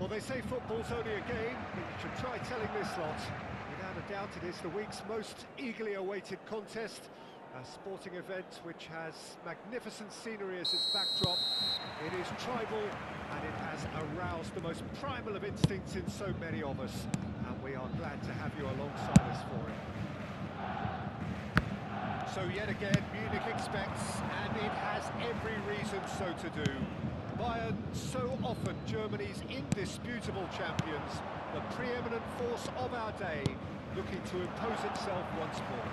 Well, they say football's only a game, but you should try telling this lot. Without a doubt, it is the week's most eagerly awaited contest. A sporting event which has magnificent scenery as its backdrop. It is tribal, and it has aroused the most primal of instincts in so many of us. And we are glad to have you alongside us for it. So yet again, Munich expects, and it has every reason so to do. Bayern, so often Germany's indisputable champions, the preeminent force of our day, looking to impose itself once more.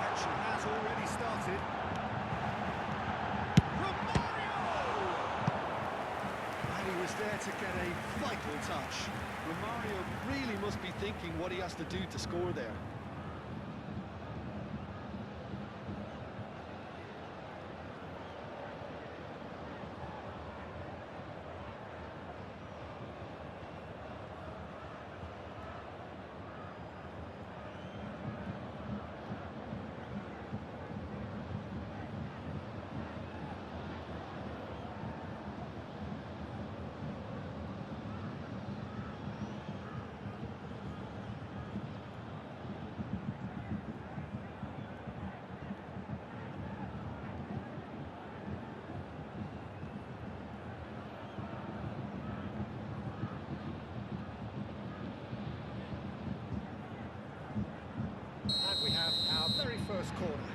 Action has already started. Romario! And he was there to get a vital touch. Romario really must be thinking what he has to do to score there. And we have our very first corner.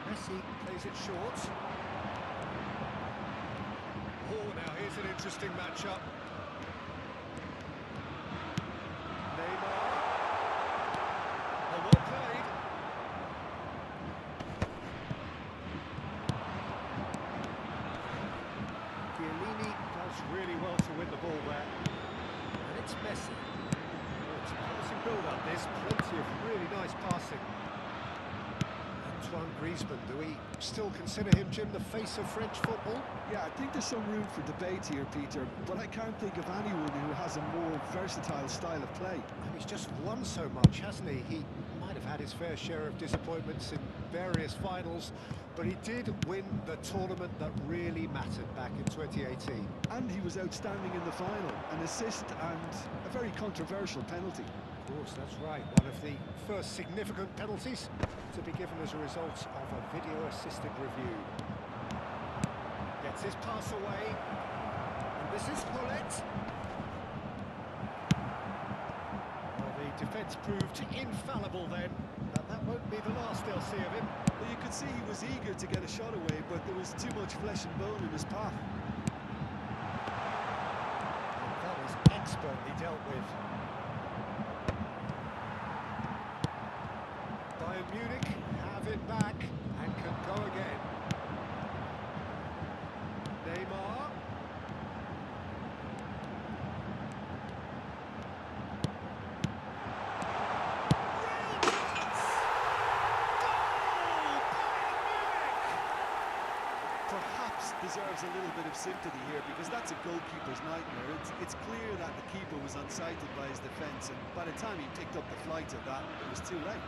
Messi plays it short. Oh, now here's an interesting matchup. Neymar. Oh, well played. Chiellini does really well to win the ball there. And it's Messi. It's a promising build-up, there's plenty of really nice passing. Antoine Griezmann, do we still consider him, Jim, the face of French football? Yeah, I think there's some room for debate here, Peter, but I can't think of anyone who has a more versatile style of play. And he's just won so much, hasn't he? He might have had his fair share of disappointments in various finals, but he did win the tournament that really mattered back in 2018. And he was outstanding in the final, an assist and a very controversial penalty. Of course, that's right. One of the first significant penalties to be given as a result of a video-assisted review. Gets his pass away, and this is Hullet. Well, the defence proved infallible then, but that won't be the last they'll see of him. Well, you could see he was eager to get a shot away, but there was too much flesh and bone in his path. And that is expertly dealt with. Bayern Munich have it back and can go again. Neymar. Real chance! Goal! Bayern Munich! Perhaps deserves a little bit of sympathy here, because that's a goalkeeper's nightmare. It's clear that the keeper was unsighted by his defence, and by the time he picked up the flight of that, it was too late.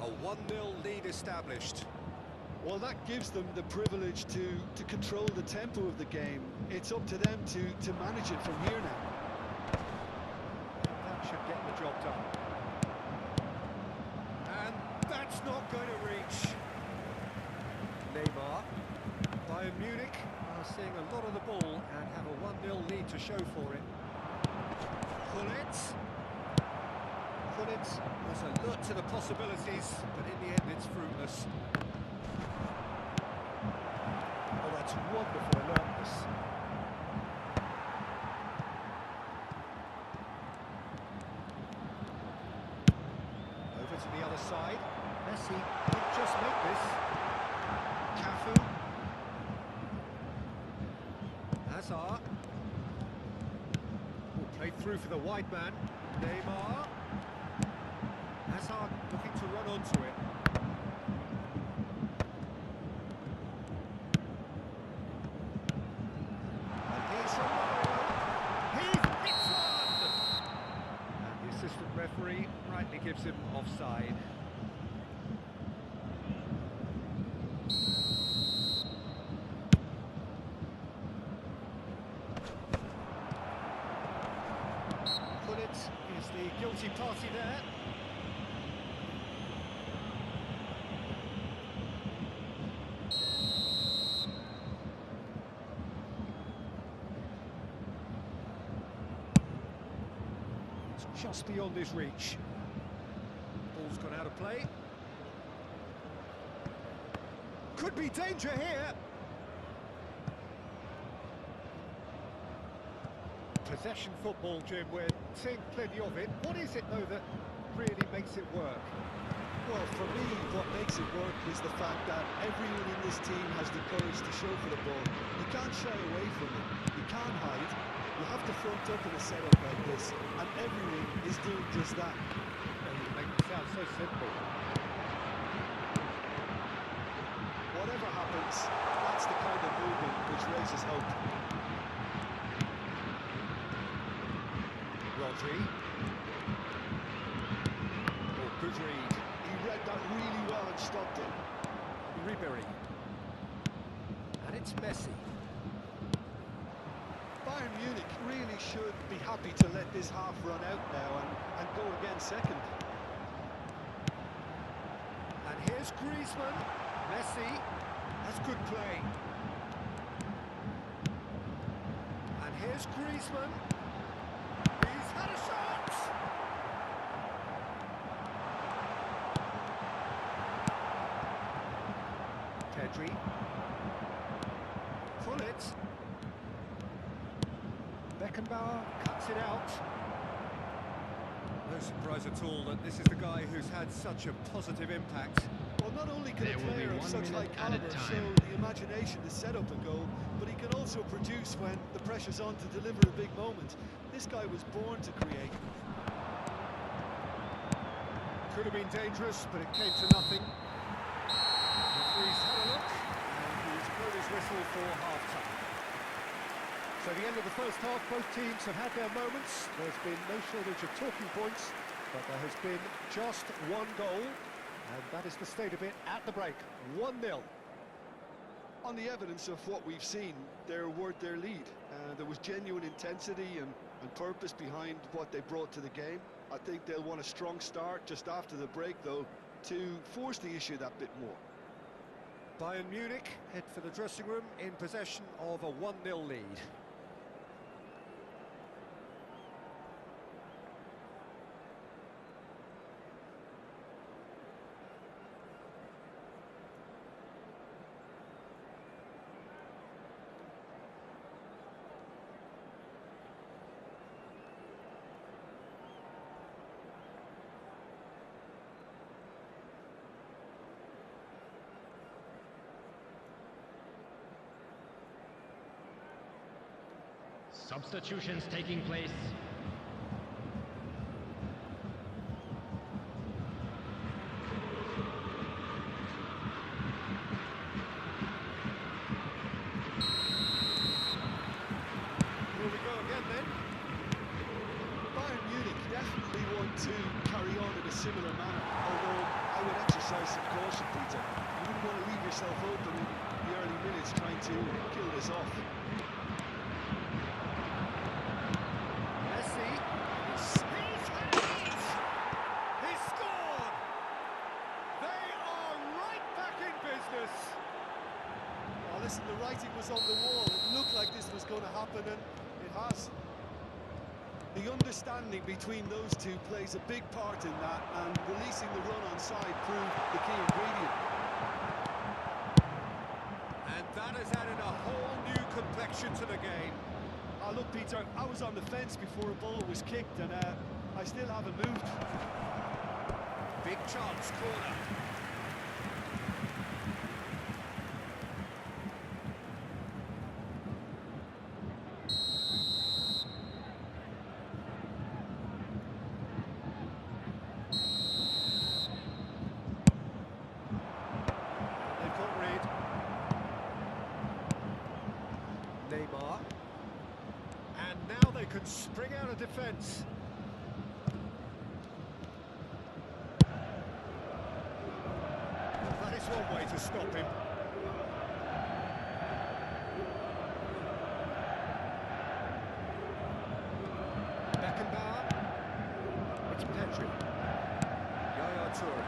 A 1-0 lead established. Well, that gives them the privilege to control the tempo of the game. It's up to them to manage it from here now. That should get the job done. And that's not going to reach. Neymar. Bayern Munich are seeing a lot of the ball and have a 1-0 lead to show for it. Hullet. It was alert to the possibilities, but in the end it's fruitless. Oh, that's wonderful alertness. Over to the other side. Messi could just make this. Cafu. Hazard. Played through for the wide man. Neymar. Hazard looking to run onto it. And here's Romario. He hits one! And the assistant referee rightly gives him offside. Is the guilty party there. It's just beyond his reach. Ball's gone out of play. Could be danger here. Possession football, Jim, we're seeing plenty of it. What is it, though, that really makes it work? Well, for me, what makes it work is the fact that everyone in this team has the courage to show for the ball. You can't shy away from it. You can't hide. You have to front up in a setup like this, and everyone is doing just that. Well, you make it sound so simple. Whatever happens, that's the kind of movement which raises hope. Rodri. Oh, good read. He read that really well and stopped it. Ribery. And it's Messi. Bayern Munich really should be happy to let this half run out now and go again second. And here's Griezmann. Messi. That's good play. And here's Griezmann. He's had a shot! Pedri. Gullit. Beckenbauer cuts it out. No surprise at all that this is the guy who's had such a positive impact. Well, not only can a player of such high caliber show the imagination to set up a goal, but he can also produce when the pressure's on to deliver a big moment. This guy was born to create. Could have been dangerous, but it came to nothing. The referee's had a look, and he's blown his whistle for half-time. So the end of the first half, both teams have had their moments. There's been no shortage of talking points, but there has been just one goal, and that is the state of it at the break. 1-0. On the evidence of what we've seen, they're worth their lead. There was genuine intensity and purpose behind what they brought to the game. I think they'll want a strong start just after the break, though, to force the issue that bit more. Bayern Munich head for the dressing room in possession of a 1-0 lead. Substitutions taking place. Here we go again then. Bayern Munich definitely want to carry on in a similar manner, although I would exercise some caution, Peter. You wouldn't want to leave yourself open in the early minutes trying to kill this off. Messi. He's had it! He's scored! They are right back in business. Oh, listen, the writing was on the wall. It looked like this was going to happen, and it has. The understanding between those two plays a big part in that, and releasing the run on side proved the key ingredient. And that has added a whole new complexion to the game. Oh, look, Peter, I was on the fence before a ball was kicked, and I still haven't moved. Big chance, corner. They've got rid. Neymar. And now they can spring out of defence. That is one way to stop him. Beckenbauer. It's Pedri. Yaya Toure.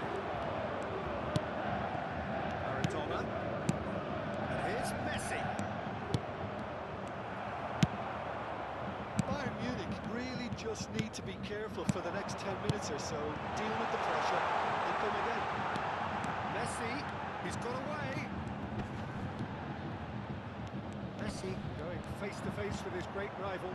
Maradona. And here's Messi. Bayern Munich really just need to be careful for the next 10 minutes or so, deal with the pressure, and come again. Messi, he's got away. Messi going face to face with his great rival.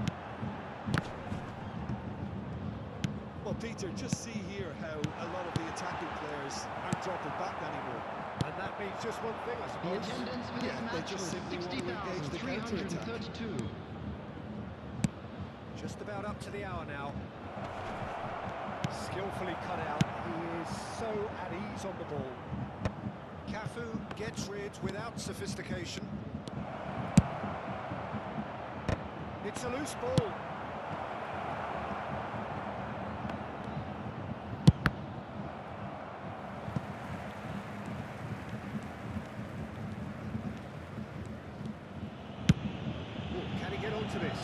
Well, Peter, just see here how a lot of the attacking players aren't dropping back anymore. And that means just one thing, I The suppose. attendance for this Yeah, they match just was simply want to engage the counter-attack. 60,332. Just about up to the hour now. Skillfully cut out. He is so at ease on the ball. Cafu gets rid without sophistication. It's a loose ball. Oh, can he get onto this?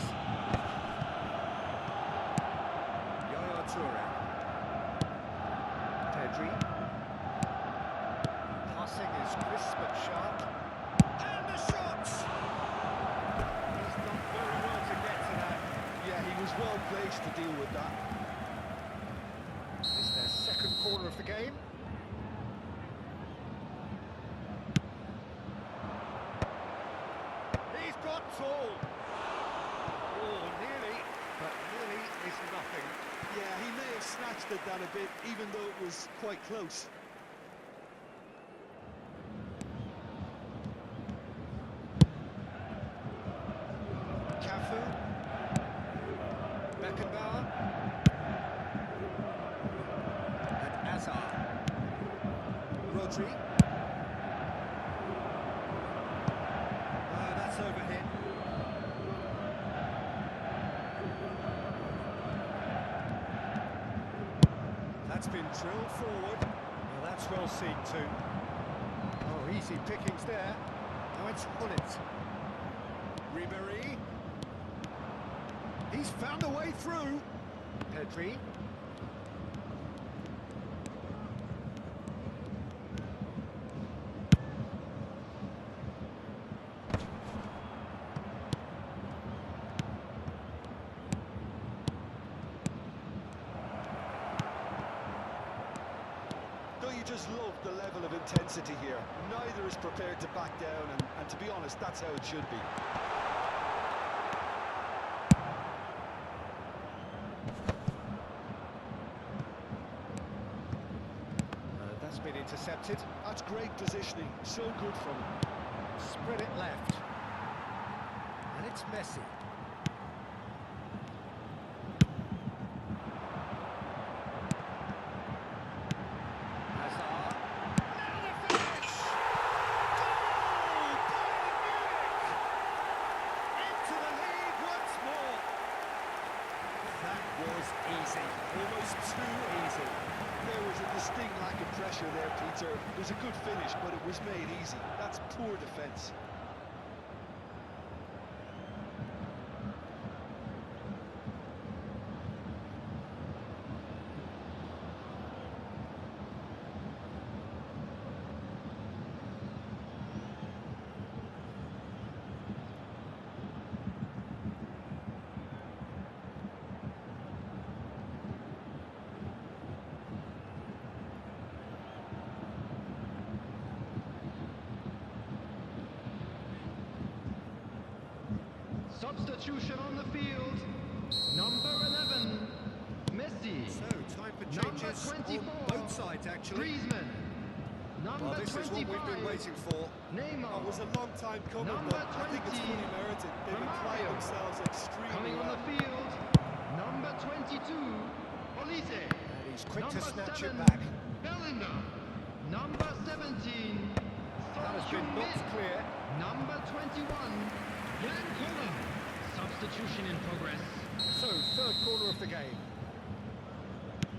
Yaya Toure. Pedri. Passing is crisp and sharp. And the shot! He's done very well to get to that. Yeah, he was well placed to deal with that. It's their second corner of the game. He's got tall. Oh, nearly, but nearly is nothing. Yeah, he may have snatched at that a bit, even though it was quite close. Cafu. Beckenbauer. And Hazard. Rodri. That's overhit. That's been drilled forward. Well, that's well seen too. Oh, easy pickings there. Now it's Hullet. Ribéry. He's found a way through. Pedri. Don't you just love the level of intensity here? Neither is prepared to back down, and to be honest, that's how it should be. That's been intercepted. That's great positioning, so good from him. Spread it left. And it's Messi. Hazard. Now the finish! Goal! Bayern Munich! Into the lead once more. That was easy. Almost too easy. There was a distinct lack of pressure there, Peter. It was a good finish, but it was made easy. That's poor defence. Substitution on the field. Number 11, Messi. So, time for changes Number 24, on both sides, actually. Griezmann. Number Well, this 25, is what we've been waiting for. Neymar. It was a long time coming, Number but I think it's 20, fully merited. They've applied Romario. themselves extremely Coming on well. the field. Number 22, Olise. And he's quick to Number snatch 7, it back. Bellingham. Number 17, That has been knocked clear. Number 21, Jan Koller. Substitution in progress. So, third corner of the game.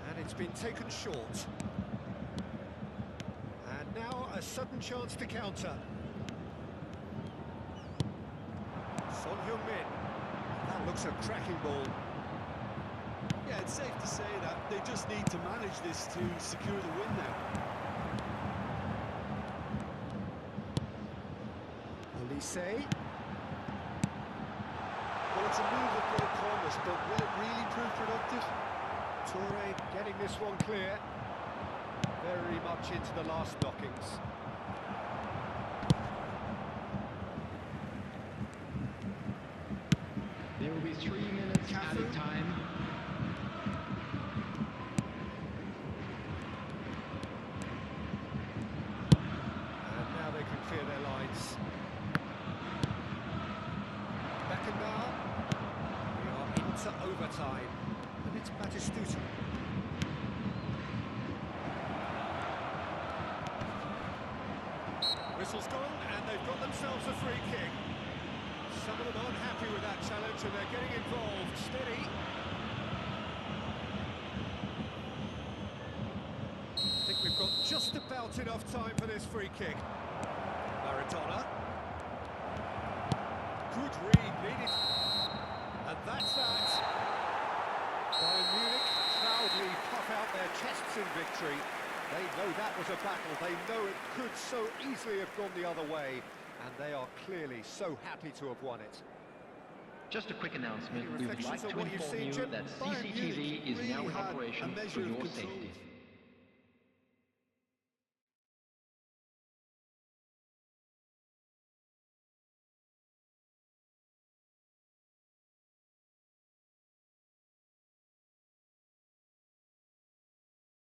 And it's been taken short. And now a sudden chance to counter. Son Heung-min. That looks a cracking ball. Yeah, it's safe to say that they just need to manage this to secure the win now. Olise. Well, it's a move of great promise, but will it really prove productive? Toure getting this one clear. Very much into the last knockings. There will be 3 minutes added time. And now they can clear their lines. Beckenbauer. We are into overtime. And it's Batistuta. Whistle's gone, and they've got themselves a free kick. Some of them aren't happy with that challenge, and they're getting involved. Steady. I think we've got just about enough time for this free kick. Maradona. Good read, needed. And that's that. Bayern Munich proudly puff out their chests in victory. They know that was a battle. They know it could so easily have gone the other way. And they are clearly so happy to have won it. Just a quick announcement. Any We would like reflections to on what you've inform seen, you Jim? that Bayern CCTV Munich is now really in had a operation for measure of your control. safety.